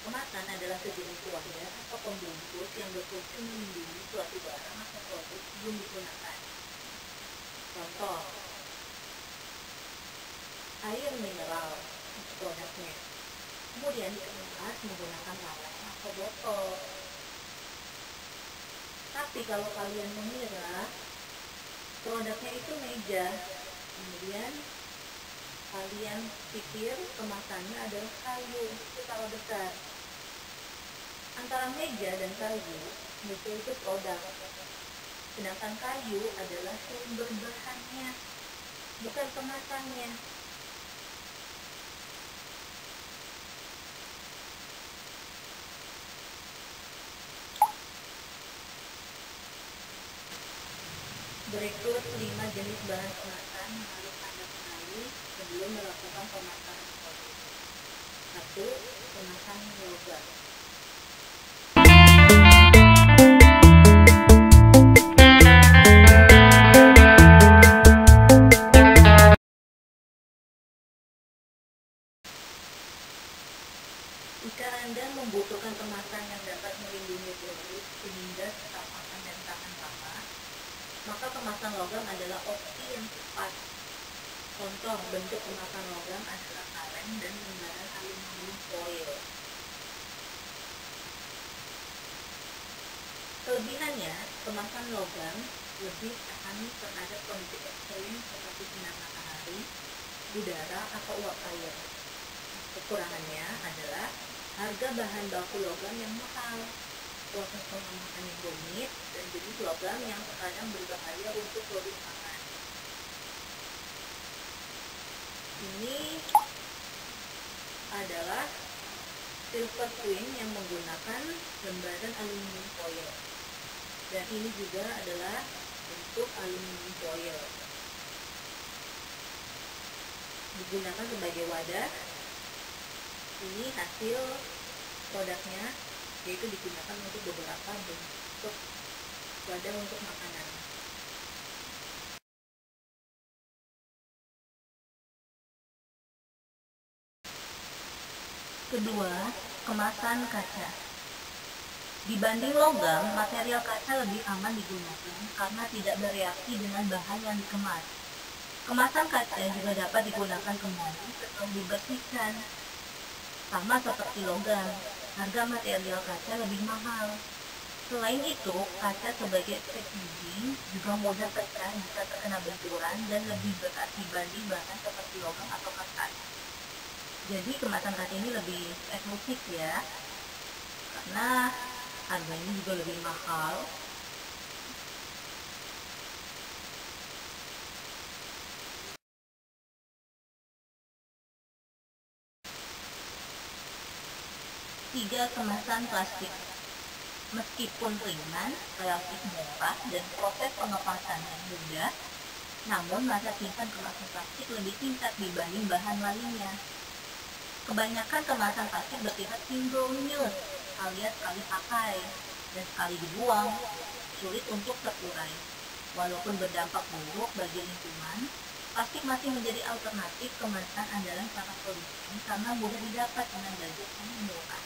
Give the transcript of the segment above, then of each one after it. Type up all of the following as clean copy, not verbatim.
Kemasan adalah sejenis wadah atau pembungkus yang berfungsi melindungi suatu barang atau produk sebelum digunakan. Contoh, air mineral untuk produknya, kemudian dikemas menggunakan wadah atau botol. Tapi kalau kalian mengira produknya itu meja, kemudian kalian pikir kemasannya adalah kayu, itu salah besar. Antara meja dan kayu, meja itu produk, sedangkan kayu adalah sumber bahannya, bukan kemasannya. Berikut 5 jenis bahan kemasan yang harus Anda kenali sebelum melakukan pemasaran produk. 1. Kemasan logam. Jika Anda membutuhkan kemasan yang dapat melindungi produk sehingga tetap aman dan tahan lama, maka kemasan logam adalah opsi yang tepat. Contoh bentuk kemasan logam adalah kaleng dan lembaran aluminium foil. Kelebihannya, kemasan logam lebih tahan terhadap kondisi ekstrim seperti sinar matahari, udara, atau uap air. Kekurangannya adalah harga bahan baku logam yang mahal, proses pengemasan yang rumit, dan jenis logam yang terkadang berbahaya untuk produk pangan. Ini adalah Silver Queen yang menggunakan lembaran aluminium foil, dan ini juga adalah bentuk aluminium foil. Digunakan sebagai wadah. Ini hasil produknya, yaitu digunakan untuk beberapa bentuk wadah untuk makanan. Kedua, kemasan kaca. Dibanding logam, material kaca lebih aman digunakan karena tidak bereaksi dengan bahan yang dikemas. Kemasan kaca juga dapat digunakan kembali setelah dibersihkan. Sama seperti logam, harga material kaca lebih mahal. Selain itu, kaca sebagai packaging juga mudah pecah jika terkena benturan dan lebih berat dibanding bahan seperti logam atau kertas. Jadi kemasan kaca ini lebih eksklusif ya, karena harganya juga lebih mahal. Tiga, kemasan plastik. Meskipun ringan, relatif murah, dan proses pengemasannya mudah, namun masa simpan kemasan plastik lebih singkat dibanding bahan lainnya. Kebanyakan kemasan plastik bersifat single use, alias sekali pakai dan sekali dibuang, sulit untuk terurai. Walaupun berdampak buruk bagi lingkungan, plastik masih menjadi alternatif kemasan andalan para produsen karena mudah didapat dengan budget yang murah.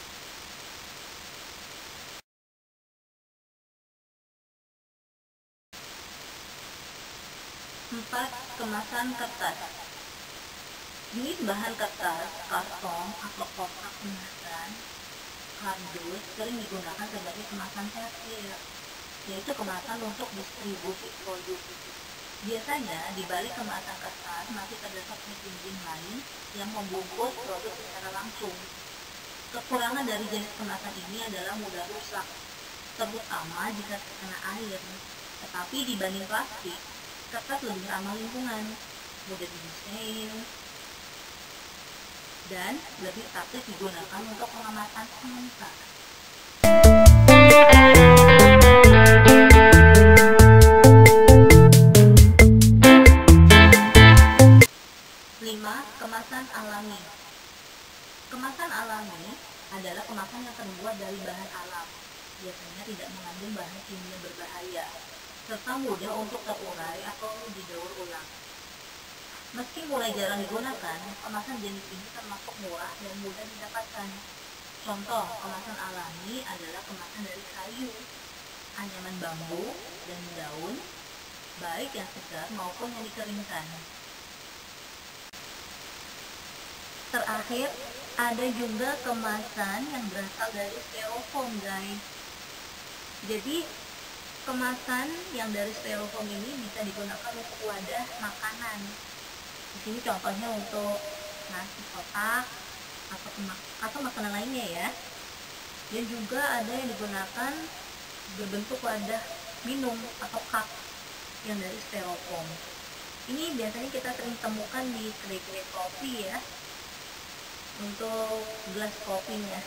4. Kemasan kertas. Jenis bahan kertas, karton, atau kotak kemasan, kardus sering digunakan sebagai kemasan tekstil, yaitu kemasan untuk distribusi produk. Biasanya, di balik kemasan kertas masih terdapat packaging lain yang membungkus produk secara langsung. Kekurangan dari jenis kemasan ini adalah mudah rusak, terutama jika terkena air. Tetapi dibanding plastik, kertas lebih ramah lingkungan, mudah didesain, dan lebih praktis digunakan untuk pengemasan sementara. 5. Kemasan alami. Kemasan alami adalah kemasan yang terbuat dari bahan alam, biasanya tidak mengandung bahan kimia berbahaya, serta mudah untuk terurai atau didaur ulang. Meski mulai jarang digunakan, kemasan jenis ini termasuk murah dan mudah didapatkan. Contoh kemasan alami adalah kemasan dari kayu, anyaman bambu, dan daun, baik yang segar maupun yang dikeringkan. Terakhir, ada juga kemasan yang berasal dari styrofoam, guys. Jadi, kemasan yang dari styrofoam ini bisa digunakan untuk wadah makanan. Di sini contohnya untuk nasi kotak atau makanan lainnya ya. Dan juga ada yang digunakan berbentuk wadah minum atau cup yang dari styrofoam. Ini biasanya kita sering temukan di kedai-kedai kopi ya, untuk gelas kopinya.